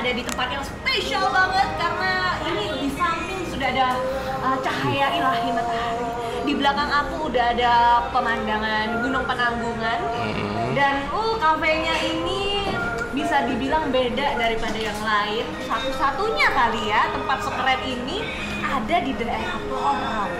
ada di tempat yang spesial banget karena ini di samping sudah ada cahaya ilahi matahari. Di belakang aku udah ada pemandangan Gunung Penanggungan. Dan kafenya ini bisa dibilang beda daripada yang lain. Satu-satunya kali ya tempat sekeren ini ada di daerah Porong.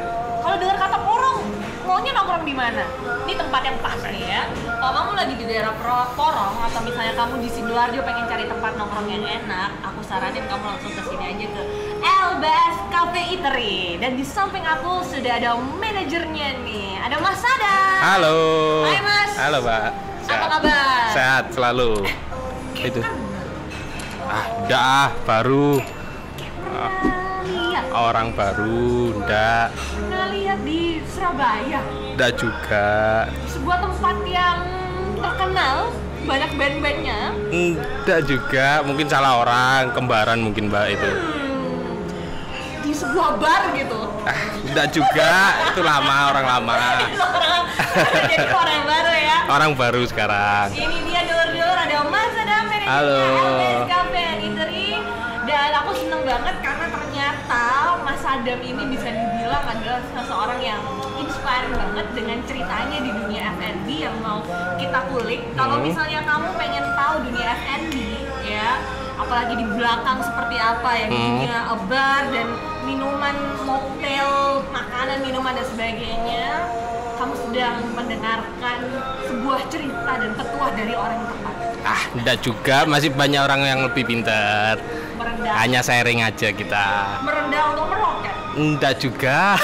Kalau dengar kata Porong, maunya nongkrong di mana? Ini tempat yang pas nih ya. Kalau kamu lagi di daerah Porong atau misalnya kamu di Sidoarjo pengen cari tempat nongkrong yang enak, aku saranin kamu langsung ke sini aja ke LBS Cafe Eatery. Dan di samping aku sudah ada manajernya nih, ada Mas Sadam. Halo. Hai Mas. Halo Mbak. Apa kabar? Sehat selalu. Itu. Udah baru. Orang baru, ndak. Pernah lihat di Surabaya? Ndak juga. Sebuah tempat yang terkenal, banyak band-bandnya. Ndak juga, mungkin salah orang, kembaran mungkin Mbak itu. Di sebuah bar gitu. Ndak juga, itu lama, orang lama. Jadi orang baru ya. Orang baru sekarang. Ini dia dulur-dulur, ada Mas Sadam, Halo. LBS Cafe Eatery. Dan aku seneng banget karena ternyata Mas Sadam ini bisa dibilang adalah seseorang yang inspiring banget dengan ceritanya di dunia F&B yang mau kita kulik. Kalau misalnya kamu pengen tahu dunia F&B ya, apalagi di belakang seperti apa ya, dunia bar dan minuman, mocktail, makanan, minuman dan sebagainya, kamu sedang mendengarkan sebuah cerita dan petuah dari orang yang tepat. Enggak juga, masih banyak orang yang lebih pintar. Merendah. Hanya sharing aja kita. Merendah untuk meroket. Enggak juga.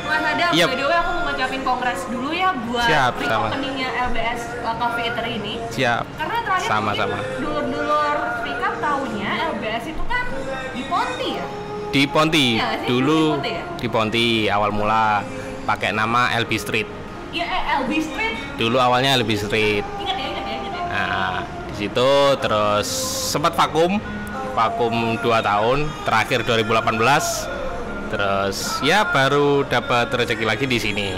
Mas Sadam, Yep. by the way aku mau ngucapin kongres dulu ya buat Siap, reopeningnya LBS Cafe Eatery ini. Siap. Karena terakhir Sama-sama. mungkin dulur-dulur Pickup tahunya LBS itu kan di Ponti ya? Di Ponti, Iya sih, dulu di Ponti ya? di Ponti awal mula pakai nama LB Street. Iya, LB Street. Dulu awalnya LB Street. Ingat ya. Nah, di situ terus sempat vakum 2 tahun, terakhir 2018. Terus ya baru dapat rezeki lagi di sini.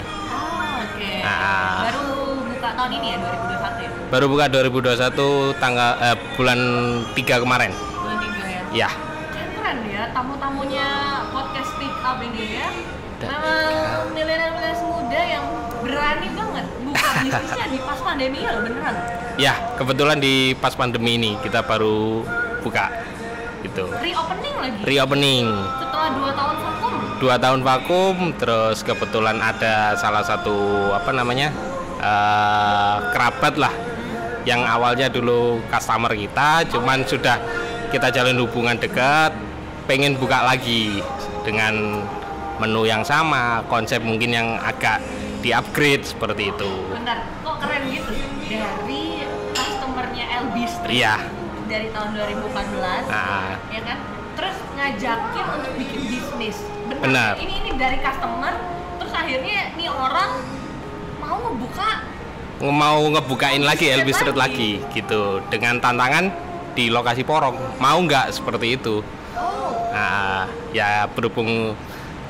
Oke. Nah. Baru buka tahun ini ya, 2021 ya? Baru buka 2021 tanggal bulan 3 kemarin. Bulan 3 ya? Ya. Keren ya, tamu-tamunya podcast Pick Up ini ya. Memang milenial muda yang berani banget buka bisnisnya di pas pandemi ya, beneran. Ya, kebetulan di pas pandemi ini kita baru buka gitu. Reopening lagi. Reopening. Setelah 2 tahun vakum. 2 tahun vakum, terus kebetulan ada salah satu kerabat lah yang awalnya dulu customer kita, cuman sudah kita jalin hubungan dekat, pengen buka lagi dengan menu yang sama, konsep mungkin yang agak di-upgrade seperti itu. Bentar, kok keren gitu? Dari customernya LB Street. Iya. Dari tahun 2014. Nah. Ya kan? Terus ngajakin untuk bikin bisnis. Benar. Ini dari customer, terus akhirnya nih orang mau ngebukain lagi LB Street lagi gitu, dengan tantangan di lokasi Porong. Mau nggak seperti itu? Nah, ya berhubung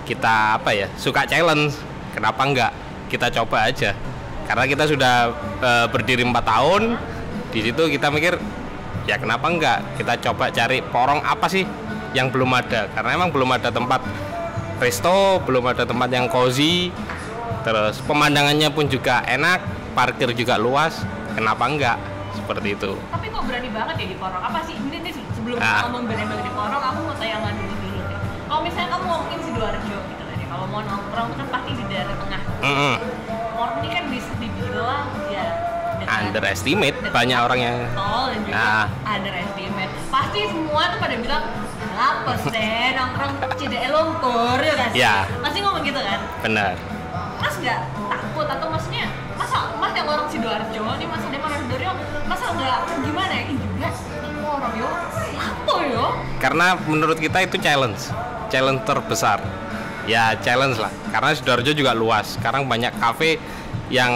kita suka challenge, kenapa nggak kita coba aja? Karena kita sudah berdiri 4 tahun di situ, kita mikir ya kenapa nggak kita coba cari Porong apa sih yang belum ada, karena emang belum ada tempat resto, belum ada tempat yang cozy, terus pemandangannya pun juga enak, parkir juga luas, kenapa enggak seperti itu. Tapi kok berani banget ya di Porong? Apa sih ini sebelum kita ngomong berani di Porong, aku mau tayangan dulu ya. Kalau misalnya kamu ngomongin Sidoarjo gitu kan ya, kalau mau nongkrong kan pasti di daerah tengah. Porong ini kan bisa dibilang ya underestimate, banyak orang yang tol dan juga underestimate. Pasti semua tuh pada bilang apa sih nongkrong Cidae Lumpur ya kan? Ya. Pasti ngomong gitu kan? Benar. Mas nggak takut atau maksudnya mas yang orang Sidoarjo nih, mas ada orang Sidoarjo, masa nggak gimana ya? Juga orang yo, apa yo? Karena menurut kita itu challenge terbesar. Ya challenge lah, karena Sidoarjo juga luas. Sekarang banyak kafe yang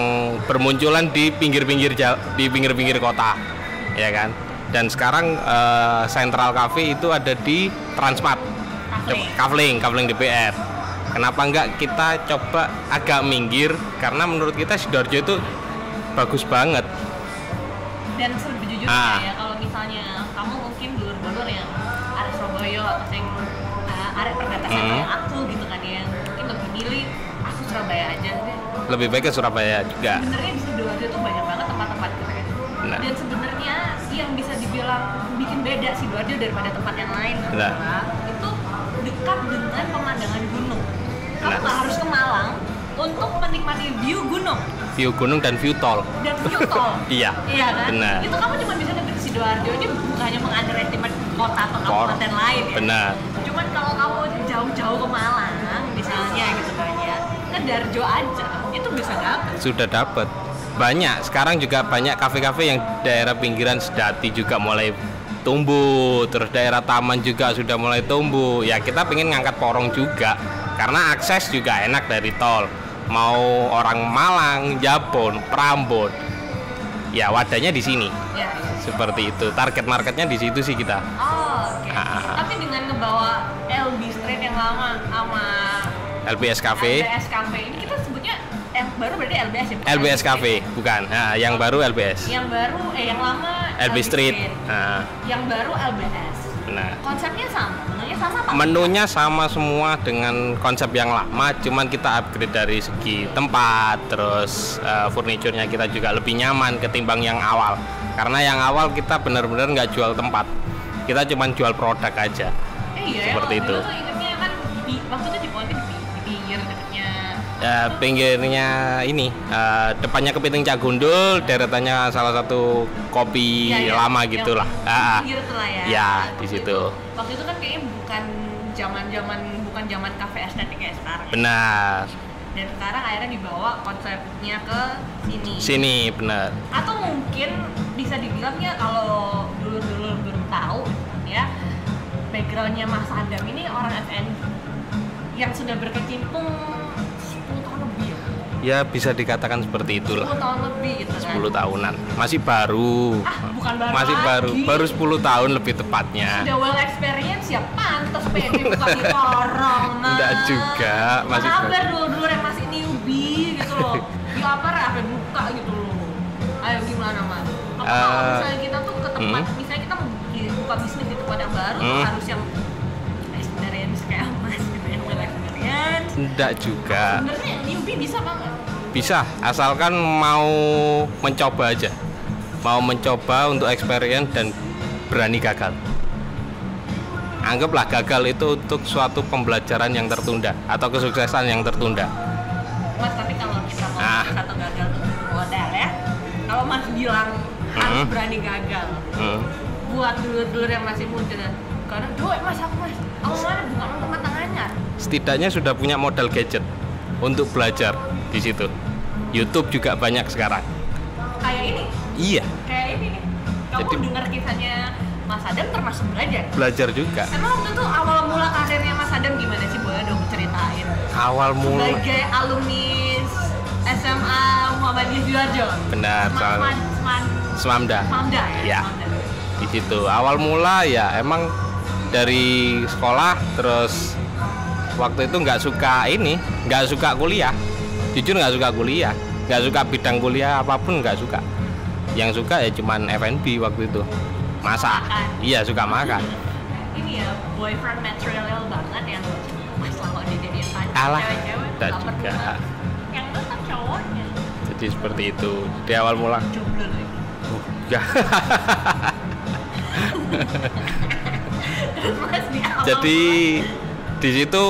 bermunculan di pinggir-pinggir kota, ya kan. Dan sekarang Central Cafe itu ada di Transmart, Kavling DPR. Kenapa enggak kita coba agak minggir, karena menurut kita Sidoarjo itu bagus banget. Dan sejujurnya ya, kalau misalnya kamu mungkin dulur-dulur yang arek Surabaya atau yang arek perbatasan kayak aku gitu kan yang mungkin lebih milih aku Surabaya aja deh. Lebih baik ke Surabaya juga. Sebenarnya di Sidoarjo tuh banyak banget tempat-tempat keren. Nah. Dan sebenarnya yang bisa dibilang bikin beda Sidoarjo daripada tempat yang lain adalah itu dekat dengan pemandangan gunung. Kamu nggak harus ke Malang untuk menikmati view gunung. View gunung dan view tol. Dan view tol. Iya. Iya kan? Benar. Itu kamu cuma bisa dapet di Sidoarjo. Ini bukannya mengunderestimate kota atau kabupaten lain ya. Benar. Cuman kalau kamu jauh-jauh ke Malang misalnya gitu kan ya, ke Darjo aja itu bisa dapet. Sudah dapat. Banyak. Sekarang juga banyak kafe-kafe yang daerah pinggiran Sedati juga mulai tumbuh. Terus daerah Taman juga sudah mulai tumbuh. Ya kita pengen ngangkat Porong juga. Karena akses juga enak dari tol. Mau orang Malang, Jabon, Prambon, ya wadahnya di sini. Ya. Seperti itu. Target marketnya di situ sih kita. Oh, oke. Tapi dengan ngebawa LB Street yang lama sama LBS Cafe. LBS Cafe ini kita sebutnya baru berarti LBS ya? LBS Cafe, bukan. Nah, yang baru LBS. Yang baru yang lama LB Street. Nah. Yang baru LBS. Nah. Konsepnya sama, menunya sama apa? Menunya sama semua dengan konsep yang lama, cuman kita upgrade dari segi tempat, terus furniturnya kita juga lebih nyaman ketimbang yang awal. Karena yang awal kita benar-benar nggak jual tempat, kita cuman jual produk aja. Iya, seperti itu. Tuh ingetnya kan waktu itu di Pontianak di pinggir dekatnya. Pinggirnya ini, depannya Kepiting Cak Gundul, deretannya salah satu kopi lama gitulah. Pinggir itu lah ya. Ya, di situ. Waktu itu kan kayaknya bukan zaman kafe estetik kayak sekarang. Benar. Dan sekarang akhirnya dibawa konsepnya ke sini. Sini, benar. Atau mungkin bisa dibilangnya kalau dulu belum tahu ya, backgroundnya Mas Adam ini orang F&B yang sudah berkecimpung 10 tahun lebih ya? Ya bisa dikatakan seperti itulah. 10 tahun lebih gitu kan? 10 tahunan. Masih baru. Bukan baru masih lagi. baru 10 tahun lebih tepatnya. Sudah well experience ya, pantas pede buka di orang. Enggak juga, masih baru. Kabar dulu yang masih newbie gitu loh. Ya apa apa buka gitu loh. Ayo gimana Mas? Kalau misalnya kita tuh ke tempat, misalnya kita mau buka bisnis di tempat yang baru, tuh harus yang experience kayak Mas gitu, yang well experience. Enggak juga. Sebenarnya newbie bisa banget. Bisa, asalkan mau mencoba aja. Mau mencoba untuk experience dan berani gagal. Anggaplah gagal itu untuk suatu pembelajaran yang tertunda atau kesuksesan yang tertunda. Mas, tapi kalau kita mau atau gagal untuk modal ya, kalau Mas bilang harus berani gagal, buat dulur-dulur yang masih muda, karena duit Mas aku Mas, aku mana bukan untuk tangannya. Setidaknya sudah punya modal gadget untuk belajar di situ. YouTube juga banyak sekarang. Kayak ini? Iya. Kayak ini nih. Kamu dengar kisahnya Mas Adam termasuk belajar? Belajar juga. Emang waktu itu awal mula karirnya Mas Adam gimana sih? Boleh dong ceritain. Awal mula sebagai alumni SMA Muhammadiyah Sidoarjo. Benar. Semamda. Semamda ya. Semamda. Di situ awal mula ya emang dari sekolah, terus waktu itu nggak suka kuliah. Jujur nggak suka kuliah, nggak suka bidang kuliah apapun, nggak suka. Yang suka ya cuman F&B waktu itu, masak. Iya, suka makan. Ini ya boyfriend material banget yang Mas kalau dijadiin pacar cewek-cewek nggak juga. Yang tetap cowoknya. Jadi seperti itu di awal mula. Jomblo lagi. Jadi di situ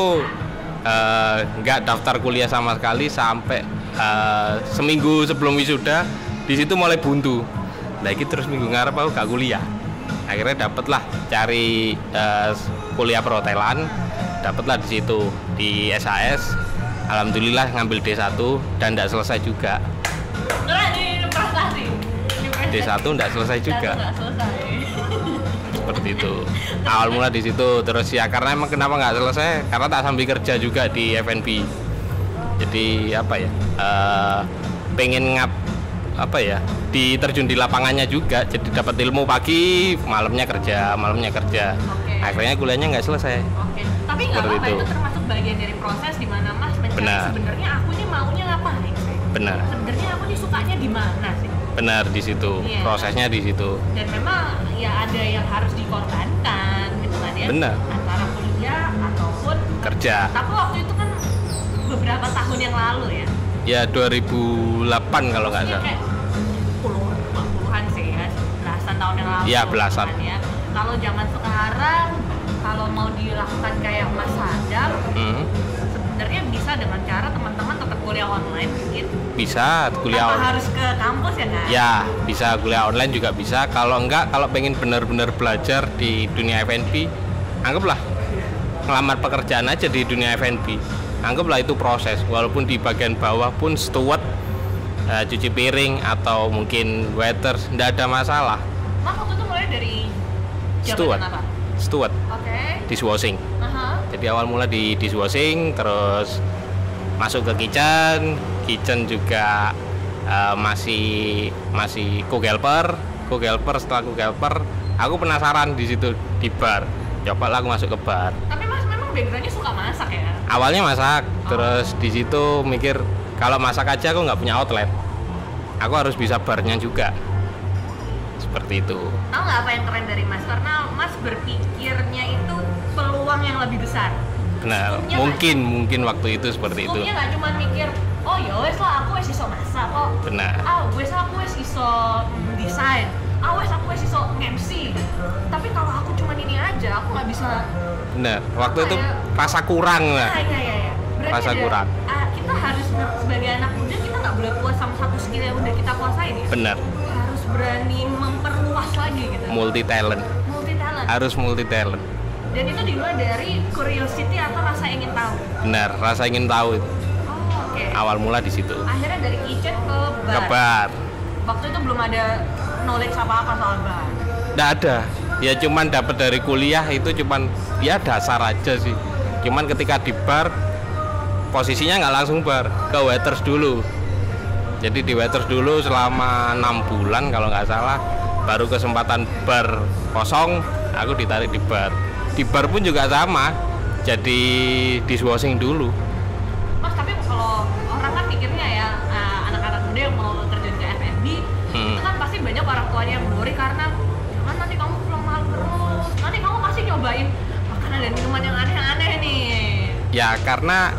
nggak daftar kuliah sama sekali sampai seminggu sebelum wisuda. Di situ mulai buntu. Lagi terus minggu ngarep aku gak kuliah. Akhirnya dapatlah cari kuliah perhotelan, dapatlah di situ di SAS. Alhamdulillah ngambil D1 dan tidak selesai juga. D1 tidak selesai juga. Seperti itu. Awal mula di situ, terus ya karena emang kenapa nggak selesai? Karena tak sambil kerja juga di F&B. Jadi apa ya? Pengen diterjun di lapangannya juga. Jadi dapat ilmu pagi, malamnya kerja. Akhirnya kuliahnya nggak selesai. Tapi nggak apa-apa, itu termasuk bagian dari proses di mana Mas mencari sebenarnya aku ini maunya ngapain sih? Benar. Sebenarnya aku ini sukanya di mana sih? Benar di situ, Iya. prosesnya di situ. Dan memang ya ada yang harus dikorbankan gitu kan ya. Benar. Antara kuliah ataupun Kerja. Tapi waktu itu kan beberapa tahun yang lalu ya. Ya 2008 kalau nggak Iya, salah. kayak puluhan sih ya, belasan tahun yang lalu. Iya, belasan. kan ya. Kalau zaman sekarang, kalau mau dilakukan kayak Mas Sadam, sebenarnya bisa dengan cara teman-teman tetap kuliah online mungkin. Bisa kuliah Tanpa online. harus ke kampus ya kan? Ya, bisa kuliah online juga bisa. Kalau enggak, kalau pengen benar-benar belajar di dunia F&B, anggaplah ngelamar pekerjaan aja di dunia F&B. Anggaplah itu proses. Walaupun di bagian bawah pun steward, cuci piring atau mungkin waiters, enggak ada masalah. Mas waktu itu mulai dari Steward. jabatan apa? Steward, Oke. dishwashing. Aha. Jadi awal mula di dishwashing, terus masuk ke kitchen juga masih cook helper. Setelah cook helper, aku penasaran di situ di bar. Coba lah aku masuk ke bar. Tapi Mas memang backgroundnya suka masak ya? Awalnya masak, terus di situ mikir kalau masak aja aku nggak punya outlet. Aku harus bisa barnya juga. Seperti itu. Tahu nggak apa yang keren dari Mas? Karena Mas berpikirnya itu peluang yang lebih besar. Benar, Skopnya mungkin waktu itu seperti itu. Skopnya nggak cuma mikir, oh ya wes lah aku wes iso masak kok. Benar. Wes aku wes iso desain. Wes aku wes iso MC. Tapi kalau aku cuma ini aja, aku nggak bisa. Benar, waktu Apa itu ya? rasa kurang lah. Iya. Berarti Rasa kurang. Kita harus sebagai anak muda kita nggak boleh puas sama satu skill yang udah kita kuasain ya. Benar, Harus berani memperluas lagi gitu. multi talent. Multi talent. Harus multi talent. Dan itu dimulai dari curiosity atau rasa ingin tahu. Benar, rasa ingin tahu itu. Oh, oke. Awal mula di situ. Akhirnya dari kitchen ke bar. Ke bar. Waktu itu belum ada knowledge apa-apa soal bar. Nggak ada. Ya cuman dapat dari kuliah itu cuman ya dasar aja sih. Cuman ketika di bar posisinya nggak langsung bar, ke waiters dulu. Jadi di waiters dulu selama 6 bulan kalau nggak salah, baru kesempatan bar kosong aku ditarik di bar. Di bar pun juga sama, jadi dishwashing dulu. Mas, tapi kalau orang kan mikirnya ya, anak-anak muda yang mau terjun ke F&B, itu kan pasti banyak orang tuanya yang worry karena jangan nanti kamu pulang malam terus, nanti kamu pasti nyobain makanan dan minuman yang aneh-aneh nih. Ya karena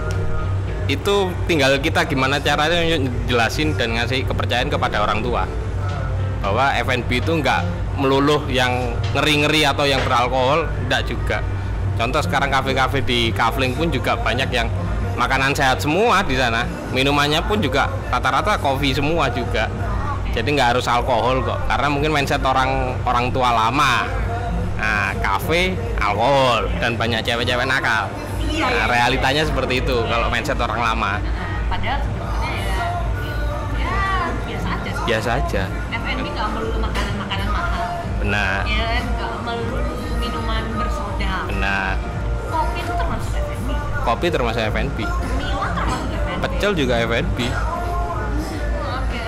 itu tinggal kita gimana caranya jelasin dan ngasih kepercayaan kepada orang tua bahwa F&B itu nggak meluluh yang ngeri-ngeri atau yang beralkohol, enggak juga. Contoh sekarang kafe-kafe di Kavling pun juga banyak yang makanan sehat semua di sana, minumannya pun juga rata-rata kopi semua juga. Jadi nggak harus alkohol kok, karena mungkin mindset orang tua lama. Nah, kafe alkohol dan banyak cewek-cewek nakal. Nah, realitanya seperti itu kalau mindset orang lama. Padahal sebenarnya ya biasa aja sih. Biasa aja. F&B nggak melulu makanan-makanan mahal. Benar. Ya, nggak melulu minuman bersoda. Benar. Kopi itu termasuk F&B. Kopi termasuk F&B. Milan termasuk F&B. Pecel juga F&B. Oke.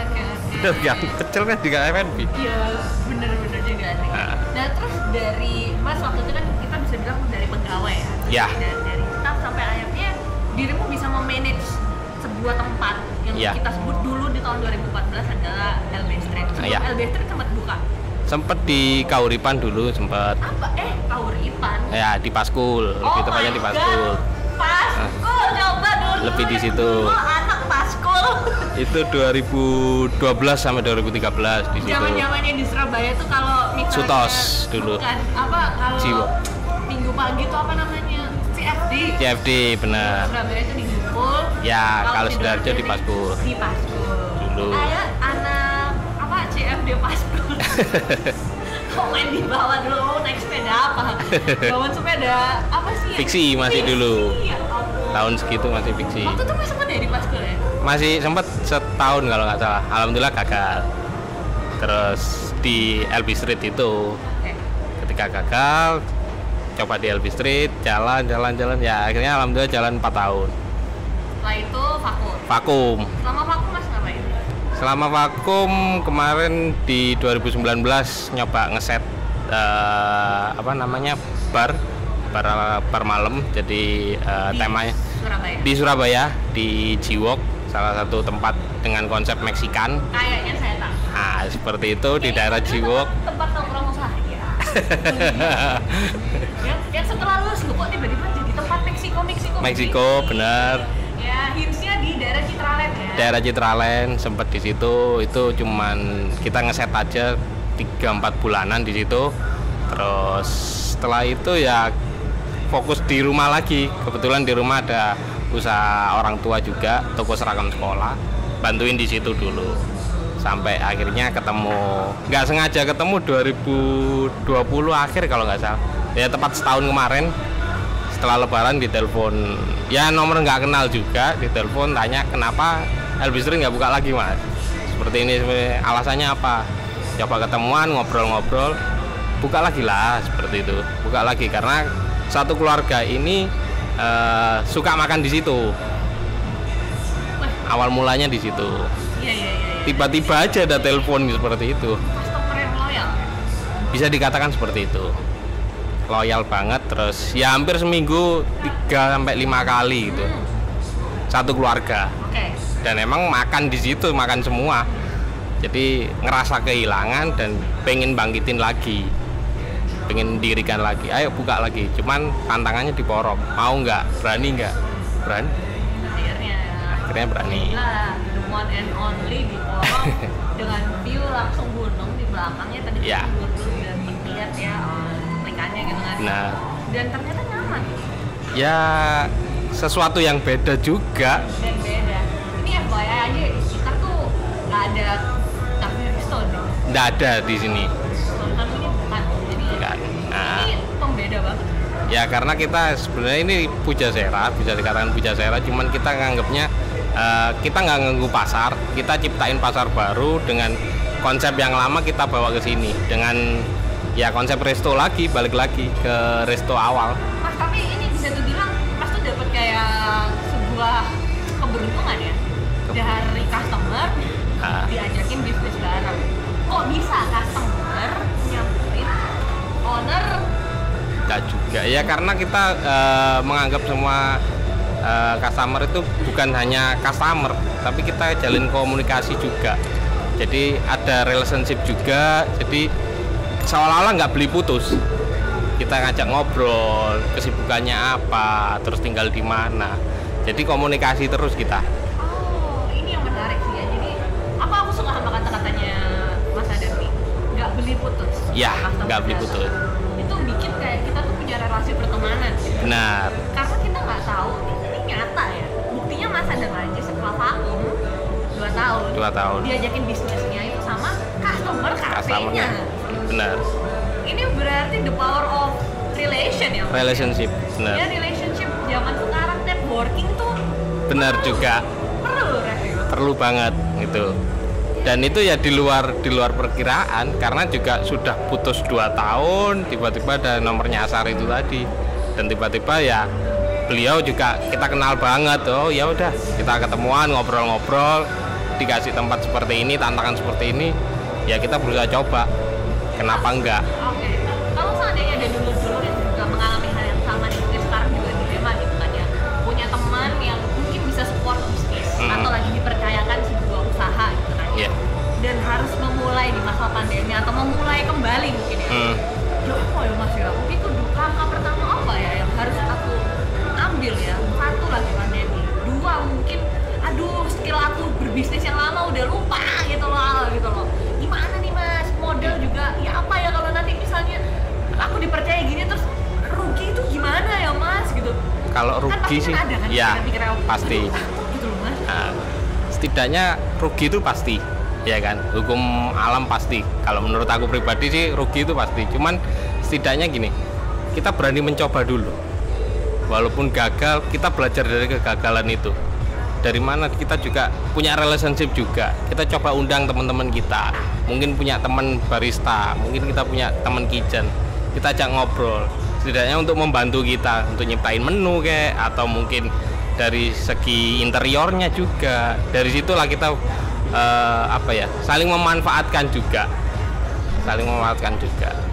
Udah yang pecel kan juga F&B. Iya, bener-bener juga sih. Nah, terus dari Mas waktu itu kan kita bisa bilang dari pegawai ya. Ya. Dari staff sampai akhirnya dirimu bisa memanage sebuah tempat yang Ya. kita sebut dulu di tahun 2014 adalah LB Street. Sebelum Ya. LB Street sempat buka. Sempet di Kauripan dulu, sempet Apa? Kauripan. ya di Paskul, lebih tepatnya di Paskul. Paskul, coba dulu. Lebih di situ. Anak Paskul. Itu 2012 sampai 2013 di situ. Zaman-zamannya di Surabaya tuh kalau misalnya Sutos dulu. Bukan, apa kalau Jiwo. Minggu pagi tuh apa namanya? CFD. CFD benar. Surabaya itu di Jupul. Ya, kalau Sidoarjo di Paskul. Di Paskul. Dulu. Anak apa CFD Paskul. Kok main di bawah dulu, naik sepeda apa? Bawa sepeda apa sih? Fiksi masih dulu. Ya ampun. Tahun segitu masih fiksi. Waktu itu masih sempat ya di Paskul ya? Masih sempat setahun kalau nggak salah. Alhamdulillah gagal. Terus di LB Street itu Oke. ketika gagal coba di LB Street jalan ya akhirnya alhamdulillah jalan 4 tahun. Setelah itu Vakum. Selama vakum Mas ngapain? Selama vakum kemarin di 2019 nyoba ngeset apa namanya bar malam, jadi temanya Surabaya. di Surabaya di Jiwok, salah satu tempat dengan konsep Meksikan. Kayaknya saya tahu. Nah, Nah, seperti itu di daerah Jiwok. Tempat nongkrong saya. yang setelah lulus kok tiba-tiba jadi tempat Meksiko. Bener. Ya, hintsnya di daerah Citraland ya. Daerah Citraland sempat di situ, itu cuman kita ngeset aja 3-4 bulanan di situ. Terus setelah itu ya fokus di rumah lagi. Kebetulan di rumah ada usaha orang tua juga, toko seragam sekolah. Bantuin di situ dulu. Sampai akhirnya ketemu, nggak sengaja ketemu 2020 akhir kalau nggak salah. Ya tepat setahun kemarin. Setelah lebaran ditelepon, ya nomor nggak kenal juga, ditelepon tanya kenapa El Bistri nggak buka lagi mas, seperti ini, alasannya apa, coba ketemuan ngobrol-ngobrol, buka lagi lah, seperti itu, buka lagi karena satu keluarga ini suka makan di situ, awal mulanya di situ, tiba-tiba aja ada telepon seperti itu, customer yang loyal, bisa dikatakan seperti itu. Loyal banget, terus ya hampir seminggu 3-5 kali gitu, satu keluarga. Dan emang makan di situ, makan semua, jadi ngerasa kehilangan dan pengen bangkitin lagi, pengen dirikan lagi, ayo buka lagi, cuman tantangannya di Porong, mau nggak, berani nggak, berani, akhirnya berani. The one and only di Porong dengan view langsung gunung di belakangnya, tadi ya. udah lihat ya gitu kan. Nah, dan ternyata nyaman. Ya sesuatu yang beda juga. Dan beda. Ini FYI aja, kita tuh nggak ada cafe resto nih. Nggak ada di sini. Kan ini bukan. Jadi Nah, ini pembeda banget. Ya karena kita sebenarnya ini Pujasera, bisa dikatakan Pujasera, cuman kita nganggapnya kita nggak nganggu pasar, kita ciptain pasar baru dengan konsep yang lama kita bawa ke sini dengan ya konsep resto lagi, balik lagi ke resto awal. Mas, tapi ini bisa dibilang Mas tuh dapat kayak sebuah keberuntungan ya, dari customer diajakin bisnis bareng. Kok bisa customer nyamperin owner? Enggak juga ya, karena kita menganggap semua customer itu bukan hanya customer, tapi kita jalin komunikasi juga. Jadi ada relationship juga, jadi seolah-olah nggak beli putus. Kita ngajak ngobrol, kesibukannya apa, terus tinggal di mana. Jadi komunikasi terus kita. Oh, ini yang menarik sih ya. Jadi aku suka sama kata-katanya Mas Adam nih. Nggak beli putus. Ya, nggak beli putus. Itu bikin kayak kita tuh punya relasi pertemanan. Benar. Karena kita nggak tahu, ini nyata ya. Buktinya Mas Adam aja setelah vakum 2 tahun. Diajakin bisnisnya itu sama customer-nya. Benar. Ini berarti the power of relation ya. Relationship, benar. Ya, relationship zaman sekarang, networking tuh benar juga. Perlu banget gitu. Dan itu ya di luar perkiraan, karena juga sudah putus 2 tahun, tiba-tiba ada nomornya Asar itu tadi. Dan tiba-tiba ya beliau juga kita kenal banget. Oh ya udah, kita ketemuan, ngobrol-ngobrol, dikasih tempat seperti ini, tantangan seperti ini, ya kita berusaha coba. Kenapa enggak? Oke. Kalau seandainya ada dulur-dulur yang juga mengalami hal yang sama nih, mungkin sekarang juga dilema gitu kan ya, punya teman yang mungkin bisa support bisnis atau lagi dipercayakan sebuah usaha gitu kan ya, dan harus memulai di masa pandemi atau memulai kembali mungkin ya. Ya apa ya Mas ya? Mungkin itu langkah pertama apa ya yang harus aku ambil ya? 1 lagi pandemi, 2 mungkin aduh skill aku berbisnis yang lama udah lupa gitu loh. Gimana nih Mas? Modal juga ya apa ya kalau nanti misalnya aku dipercaya gini terus rugi itu gimana ya Mas gitu. Kalau rugi sih kan ada, ya pasti gitu loh Mas. Setidaknya rugi itu pasti ya kan, hukum alam pasti. Kalau menurut aku pribadi sih rugi itu pasti, cuman setidaknya gini, kita berani mencoba dulu, walaupun gagal kita belajar dari kegagalan itu. Dari mana kita juga punya relationship juga, kita coba undang teman-teman kita, mungkin punya teman barista, mungkin kita punya teman kitchen, kita ajak ngobrol, setidaknya untuk membantu kita untuk nyiptain menu kayak, atau mungkin dari segi interiornya juga. Dari situlah kita saling memanfaatkan juga.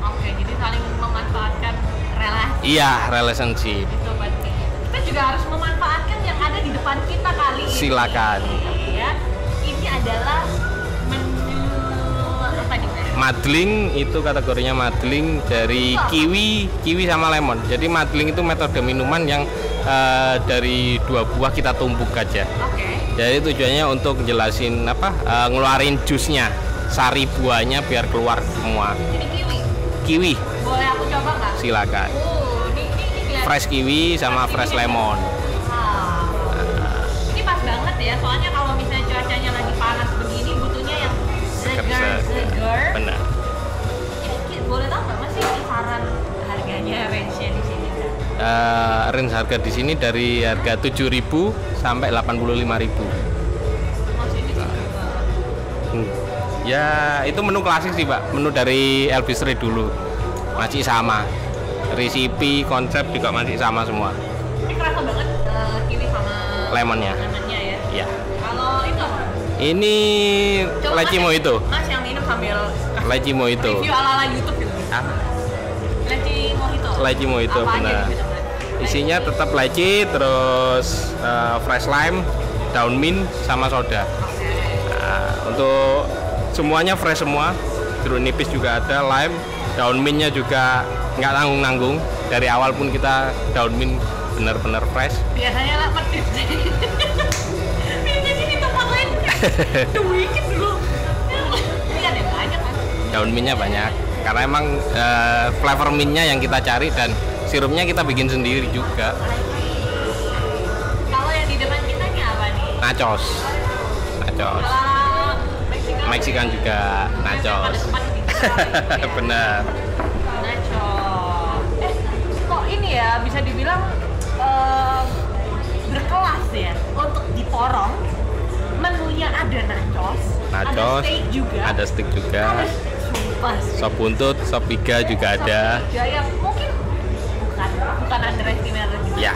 Oke, jadi saling memanfaatkan relasi. Iya, relationship. Itu penting. Kita juga harus memanfaatkan yang ada di depan kita kali ini. Silakan. Ya, ini adalah menu Madling itu kategorinya madling dari kiwi sama lemon. Jadi madling itu metode minuman yang dari 2 buah kita tumbuk aja. Jadi tujuannya untuk jelasin ngeluarin jusnya, sari buahnya biar keluar semua. Jadi Kiwi. Boleh aku coba nggak? Silakan. Ini Fresh kiwi sama fresh lemon. Ini pas banget ya, soalnya kalau misalnya cuacanya lagi panas begini, butuhnya yang segar. Benar. Ini boleh tahu nggak Mas sih kisaran harganya, range-nya di sini? Range harga di sini dari harga 7.000 sampai 85.000. Ya itu menu klasik sih Pak, menu dari Elvis Street dulu masih sama, resipi konsep juga masih sama semua. Ini kerasa banget kiwi sama lemonnya ya. Iya. Kalau itu apa? Ini leci mojito. Mas yang minum sambil leci mojito. review ala YouTube gitu. Leci mojito benar. Isinya tetap leci, terus fresh lime, daun mint sama soda. Untuk semuanya fresh semua, jeruk nipis juga ada, lime, daun mintnya juga nggak tanggung-nanggung. Dari awal pun kita daun mint benar-benar fresh. Biasanya lah pedes. Minumnya di tempat lain dikit dulu. Ini ada banyak kan? Daun mintnya banyak, karena emang flavor mintnya yang kita cari dan sirupnya kita bikin sendiri juga. Kalau yang di depan kita ini apa nih? Nachos. Meksikan juga nachos. Benar. Nachos. Kok ini ya bisa dibilang berkelas ya untuk di Porong. Menunya ada nachos, ada steak juga, sop buntut, sop iga juga ada. Yang mungkin bukan underestimate gitu. Ya.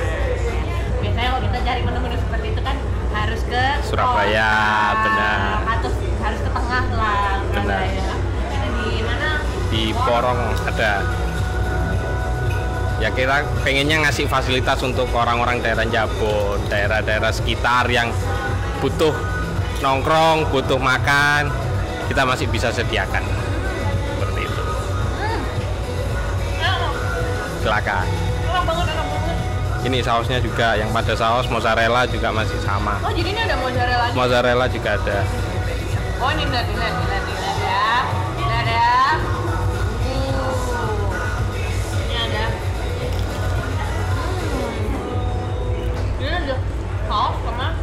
Biasanya kalau kita cari menu-menu seperti itu kan harus ke Surabaya, benar. Atau harus ke tengah lah. Benar. Ini di mana? Di Porong ada. Ya kita pengennya ngasih fasilitas untuk orang-orang daerah Jabon, daerah-daerah sekitar yang butuh nongkrong, butuh makan, kita masih bisa sediakan. Seperti itu. Silakan. Enak banget. Ini sausnya juga yang pada saus mozzarella juga masih sama. Oh, jadi ini ada mozzarella. Mozzarella juga ada. Oh, ini lihat ya. Ini ada. Ini ada. Ini ada saus sama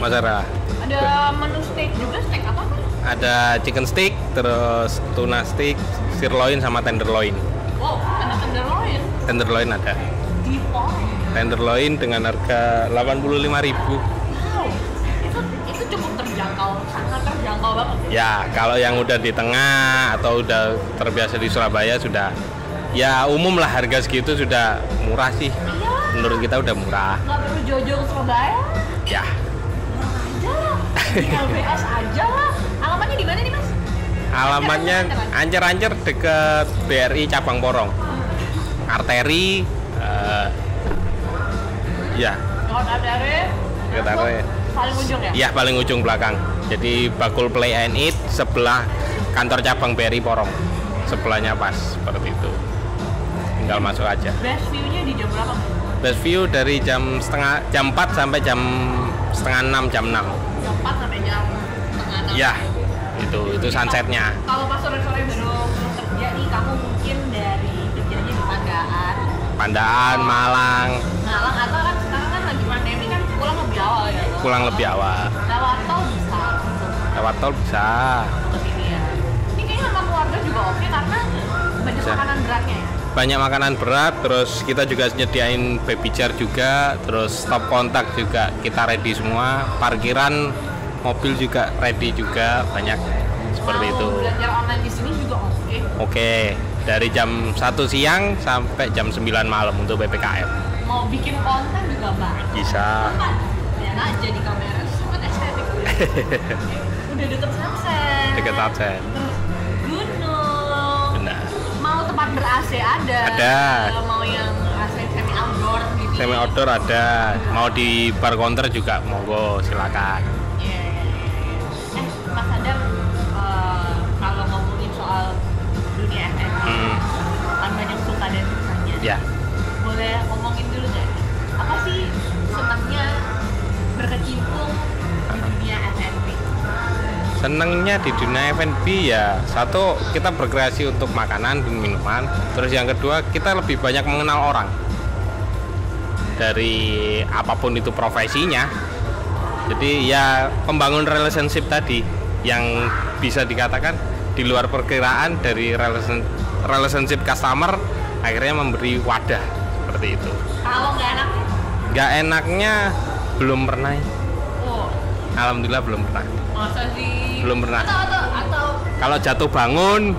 Mozzarella. Ada menu steak juga, steak apa? Ada chicken steak, terus tuna steak, sirloin sama tenderloin. Wow, ada tenderloin. Tenderloin ada. Di Porong. Tenderloin dengan harga 85.000. Wow, itu cukup terjangkau, sangat terjangkau banget. Ya, kalau yang udah di tengah atau udah terbiasa di Surabaya sudah ya umum lah, harga segitu sudah murah sih. Iya. Menurut kita udah murah. Nggak perlu jauh-jauh ke Surabaya. Ya. Aja lah. Di LBS aja lah. Alamatnya di mana nih Mas? Alamatnya Ancer deket BRI Cabang Porong. Arteri. Ya. Arteri. Paling ujung ya? Iya, paling ujung belakang. Jadi Bakul Play and Eat sebelah kantor cabang BRI Porong. Sebelahnya pas seperti itu. Tinggal masuk aja. Best view-nya di jam berapa? Best view dari jam 4 sampai jam setengah 6, jam 6. Jam 4 sampai jam setengah 6. Ya, itu sunsetnya. Kalau pas sore-sore belum kerja nih, kamu mungkin dari kerjanya di Pandaan, Malang atau kan sekarang kan lagi pandemi kan pulang lebih awal ya? Pulang lebih awal. Lewat tol bisa. Lewat tol bisa. Ke sini ya. Ini kayaknya sama keluarga juga oke karena banyak Bisa. makanan beratnya ya. Banyak makanan berat, terus kita juga nyediain baby jar juga, terus stop kontak juga kita ready semua, parkiran mobil juga ready juga, banyak seperti itu. Belajar online di sini juga oke. Oke, dari jam 1 siang sampai jam 9 malam untuk PPKM. Mau bikin konten juga banyak. Bisa. Ya aja di kamera sangat estetik. Udah deket sunset. Deket sunset. Terus gunung. Benar. Mau tempat ber-AC ada. Ada. Mau yang AC semi outdoor gitu. Semi outdoor ada. Mau di bar counter juga monggo, silakan. Mas Adam, kalau ngomongin soal Ya. Boleh ngomongin dulu nggak? Apa sih senangnya berkecimpung di dunia F&B? Senangnya di dunia F&B ya, satu kita berkreasi untuk makanan dan minuman. Terus yang kedua kita lebih banyak mengenal orang dari apapun itu profesinya. Jadi ya membangun relationship tadi yang bisa dikatakan di luar perkiraan dari relationship customer akhirnya memberi wadah seperti itu. Kalau nggak enak? Nggak enaknya belum pernah. Oh. Alhamdulillah belum pernah. Masa sih? Belum pernah. Atau Kalau jatuh bangun,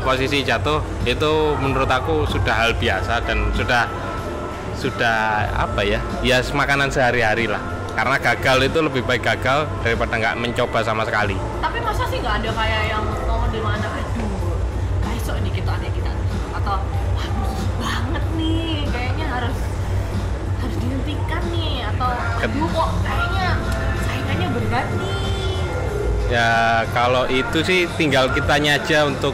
posisi jatuh itu menurut aku sudah hal biasa dan sudah apa ya? Ya makanan sehari-hari lah. Karena gagal itu lebih baik gagal daripada nggak mencoba sama sekali. tapi masa sih nggak ada kayak yang momen di mana aduh guys so ini kita atau wah susah banget nih kayaknya harus dihentikan nih atau aduh kok kayaknya saingannya berat nih. Ya kalau itu sih tinggal kitanya aja untuk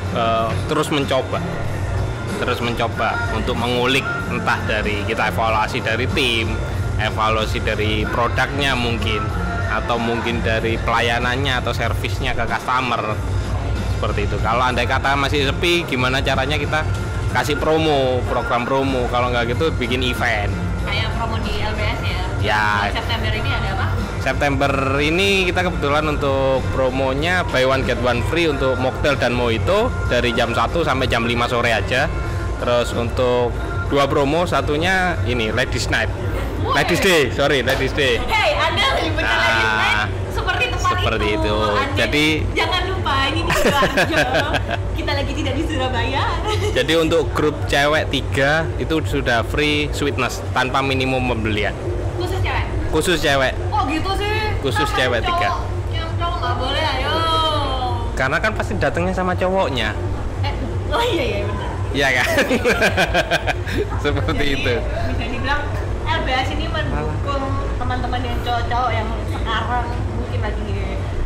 terus mencoba untuk mengulik, entah dari kita evaluasi dari tim, evaluasi dari produknya mungkin, atau mungkin dari pelayanannya atau servisnya ke customer seperti itu. Kalau andai kata masih sepi, gimana caranya kita kasih program promo, kalau nggak gitu bikin event Kayak promo di LBS ya. ya. September ini ada apa? September ini kita kebetulan untuk promonya buy one get one free untuk mocktail dan mojito dari jam 1 sampai jam 5 sore aja. Terus untuk 2 promo, satunya ini Ladies Night. Ladies Day. Hey, Anda lebih benar Ladies Night seperti tempat seperti itu. Anda, Jadi jangan lupa ini di Sidoarjo. Kita lagi tidak di Surabaya. jadi untuk grup cewek 3 itu sudah free sweetness tanpa minimum pembelian. Khusus cewek? Khusus cewek. Oh gitu sih. Khusus Nah, cewek 3. Yang cowok nggak boleh, ayo. Karena kan pasti datangnya sama cowoknya. Oh iya benar. Iya kan? Seperti Jadi, itu. bisa dibilang LBS ini mendukung teman-teman yang cowok-cowok yang sekarang mungkin lagi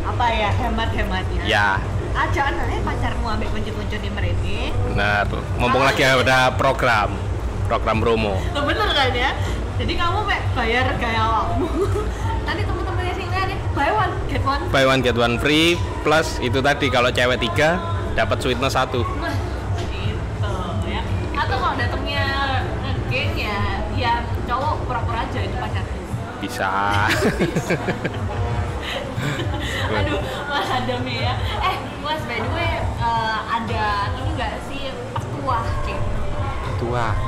apa ya hemat-hematnya. Ya. Ajaan aja pacarmu ambil kunci-kunci di mereka. Benar. Mumpung lagi ada program promo. Lo bener kan ya? Jadi kamu bayar kayak awakmu. Nanti teman-temannya sini nih buy one get one. Buy one get one free plus itu tadi kalau cewek 3 dapat sweetness 1. Nah, gitu ya. Atau kalau datangnya geng ya cowok pura-pura aja itu pacarnya. Bisa. Aduh, Mas Adam ya. Mas, by the way, ada ini nggak sih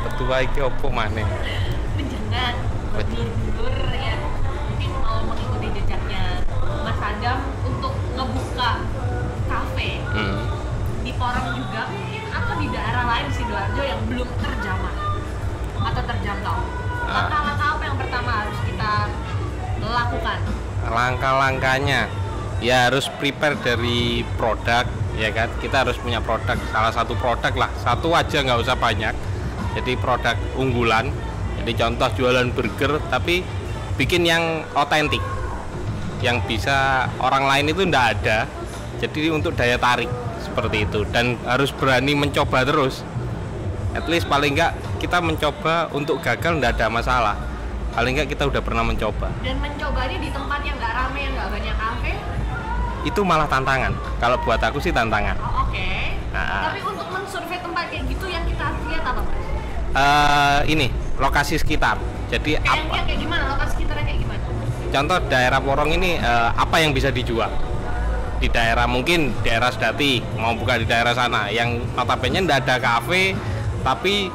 Petua iki opo maneh? Penjangan buat dulur-dulur ya mungkin mau mengikuti jejaknya Mas Adam untuk ngebuka kafe di Porong juga mungkin atau di daerah lain di Sidoarjo yang belum terjamah atau terjangkau. Langkah-langkah apa yang pertama harus kita lakukan? Langkah-langkahnya ya harus prepare dari produk, ya kan? Kita harus punya produk, salah satu produk lah, satu aja nggak usah banyak. Jadi produk unggulan. Jadi contoh jualan burger tapi bikin yang otentik, yang bisa orang lain itu ndak ada. Jadi untuk daya tarik seperti itu, dan harus berani mencoba terus. At least paling nggak kita mencoba, untuk gagal ndak ada masalah. Paling nggak kita udah pernah mencoba. Dan mencobanya di tempat yang nggak ramai, yang nggak banyak kafe. Itu malah tantangan. Kalau buat aku sih tantangan. Oh, oke. Nah. Tapi untuk mensurvei tempat kayak gitu yang kita harus lihat apa, Mas? Ini lokasi sekitar. Jadi Kayak gimana? Lokasi sekitarnya kayak gimana? contoh daerah Porong ini apa yang bisa dijual di daerah, mungkin daerah Sedati mau buka di daerah sana yang notabene ndak ada kafe tapi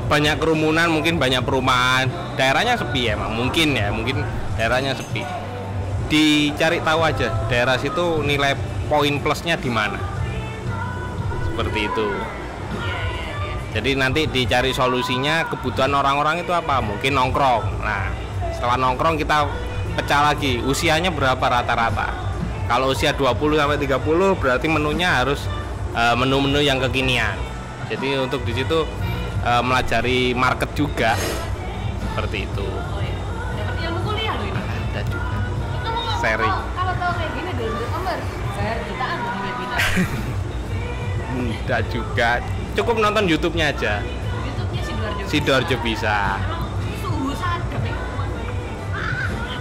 banyak kerumunan, mungkin banyak perumahan, daerahnya sepi emang, mungkin daerahnya sepi. Dicari tahu aja daerah situ nilai poin plusnya di mana, seperti itu. Jadi nanti dicari solusinya, kebutuhan orang-orang itu apa, mungkin nongkrong. Nah setelah nongkrong kita pecah lagi usianya berapa rata-rata. Kalau usia 20-30 berarti menunya harus menu-menu yang kekinian. Jadi untuk di situ melajari market juga, seperti itu. Oh iya, dapat ilmu kuliah loh ini. Ada juga Ngomong-ngomong, sharing. Kalau tahu kayak gini dulu, Amber, saya jutaan loh duit kita. Enggak juga, cukup nonton YouTube-nya aja. YouTube-nya Sidoarjo Sidoarjo bisa. Emang sungguh sadap ya.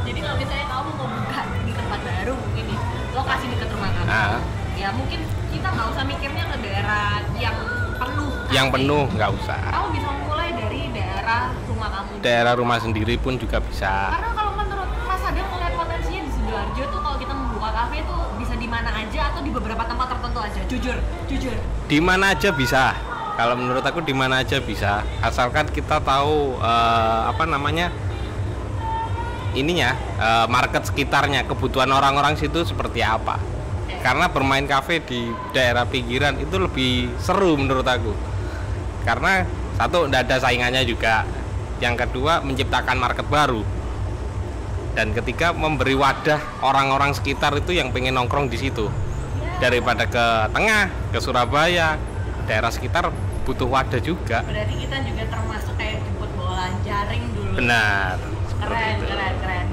Jadi kalau misalnya kamu mau buka di tempat baru mungkin nih, lokasi dekat rumah kamu, ya mungkin kita nggak usah mikirnya ke daerah yang penuh. Yang penuh nggak usah. Kamu bisa mulai dari daerah rumah kamu. Daerah rumah sendiri pun juga bisa. Karena kalau menurut Mas Adam melihat potensinya di Sidoarjo tuh kalau kita membuka kafe tuh bisa di mana aja atau di beberapa tempat tertentu aja. Jujur. Di mana aja bisa. Kalau menurut aku di mana aja bisa, asalkan kita tahu market sekitarnya, kebutuhan orang-orang situ seperti apa. Karena bermain kafe di daerah pinggiran itu lebih seru menurut aku. Karena satu, tidak ada saingannya juga. Yang kedua, menciptakan market baru. Dan ketiga, memberi wadah orang-orang sekitar itu yang pengen nongkrong di situ. Daripada ke tengah, ke Surabaya, daerah sekitar butuh wadah juga. Berarti kita juga termasuk kayak jemput bola jaring dulu. Benar. Keren.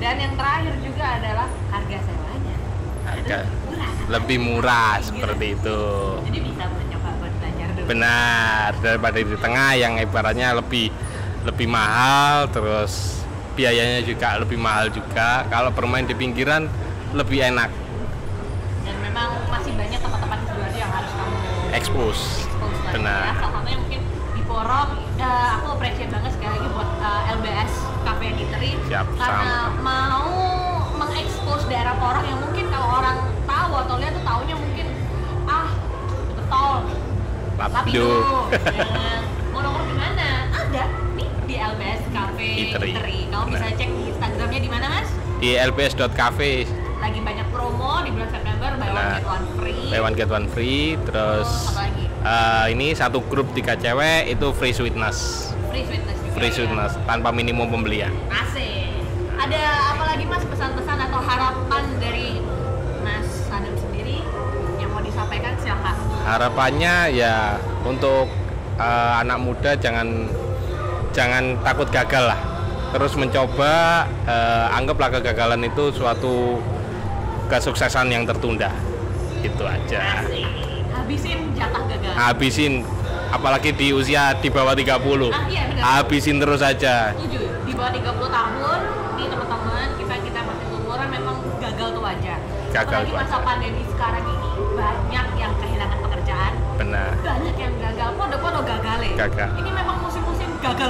Dan yang terakhir juga adalah harga sewanya. Harga lebih murah seperti itu. Jadi bisa mencoba buat belajar dulu. Benar, daripada di tengah yang ibaratnya lebih mahal, terus biayanya juga lebih mahal juga. Kalau bermain di pinggiran lebih enak. Dan memang masih banyak tempat-tempat di Sidoarjo yang harus kamu expose benar. Ya. Salah satunya mungkin di Porong. Aku appreciate banget sekali lagi buat LBS Cafe and Eatery. Siap, karena mau mengekspos daerah Porong yang mungkin kalau orang tahu atau lihat tuh taunya mungkin betul Lapindo. Mau nongkrong di mana? Ada nih di LBS Cafe Eatery. Kamu bisa cek di Instagramnya di mana, Mas? Di lbs.cafe. Lagi banyak promo di bulan September, buy one get one free. Buy one get one free. Terus ini satu grup 3 cewek itu free sweetness. Free sweetness tanpa minimum pembelian. Asik. Ada apa lagi Mas pesan-pesan atau harapan dari Mas Adam sendiri yang mau disampaikan? Silakan. Harapannya ya untuk anak muda jangan takut gagal lah. Terus mencoba, anggaplah kegagalan itu suatu kesuksesan yang tertunda. Itu aja. Asik. Habisin jatah gagal. Habisin, apalagi di usia di bawah 30. Iya benar. Habisin terus aja. Setuju. Di bawah 30 tahun, nih teman-teman, kita masih umuran memang gagal tuh wajar. Apalagi masa pandemi sekarang ini, banyak yang kehilangan pekerjaan. Benar. Banyak yang gagal, podo-podo gagal. Ini memang musim-musim gagal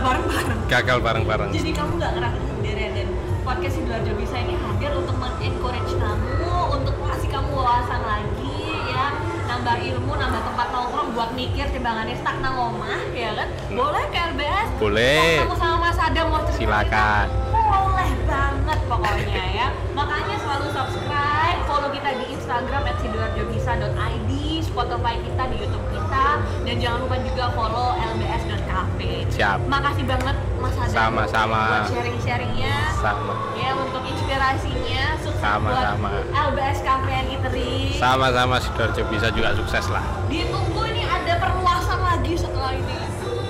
bareng-bareng. Jadi kamu nggak ngerasa sendirian, dan podcast Sidoarjo Bisa ini hadir untuk men-encourage kamu, untuk ngasih kamu wawasan lagi, ya, nambah ilmu, nambah tempat nongkrong buat mikir timbangannya stagnan ngomah, ya kan? Boleh ke LBS? Boleh. Kamu sama Mas Adam mau cerita? Silakan. Boleh banget pokoknya ya. Makanya selalu subscribe, follow kita di Instagram @sidoarjobisa.id, Spotify kita, di YouTube kita, dan jangan lupa juga follow lbs.cafe. Siap. Makasih banget Mas Adam. Sama-sama. Buat sharing-sharingnya. Sama. Ya, untuk inspirasinya. Sukses Sama-sama. buat LBS Cafe and Eatery. Sama-sama, Sidoarjo Bisa juga sukses lah. Ditunggu ini ada perluasan lagi setelah ini.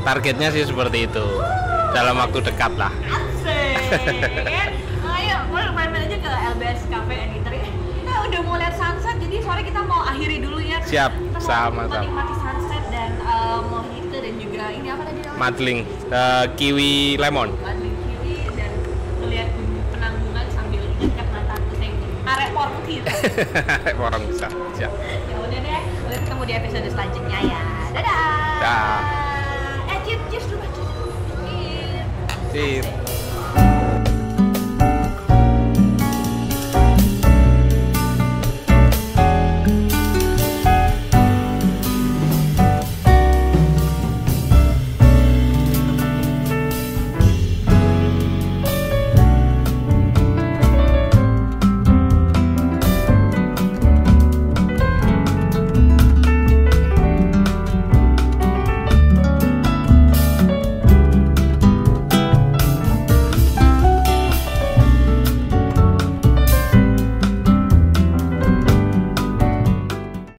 Targetnya sih seperti itu. Dalam waktu dekat lah. Asik. Ayo, boleh main-main aja ke LBS Cafe and Eatery. Kita udah mau lihat sunset, jadi sore kita mau akhiri dulu ya. Siap, Kita sama-sama. mau menikmati sunset dan mojito dan juga ini apa tadi namanya? Madling, kiwi lemon. Madling kiwi, dan melihat penanggungan sambil ikat mata kucing. Arek porong gitu. Orang bisa. Siap. Ya udah deh, kita ketemu di episode selanjutnya ya. Dadah. Dah. Cheers dulu. Cheers. Cheers.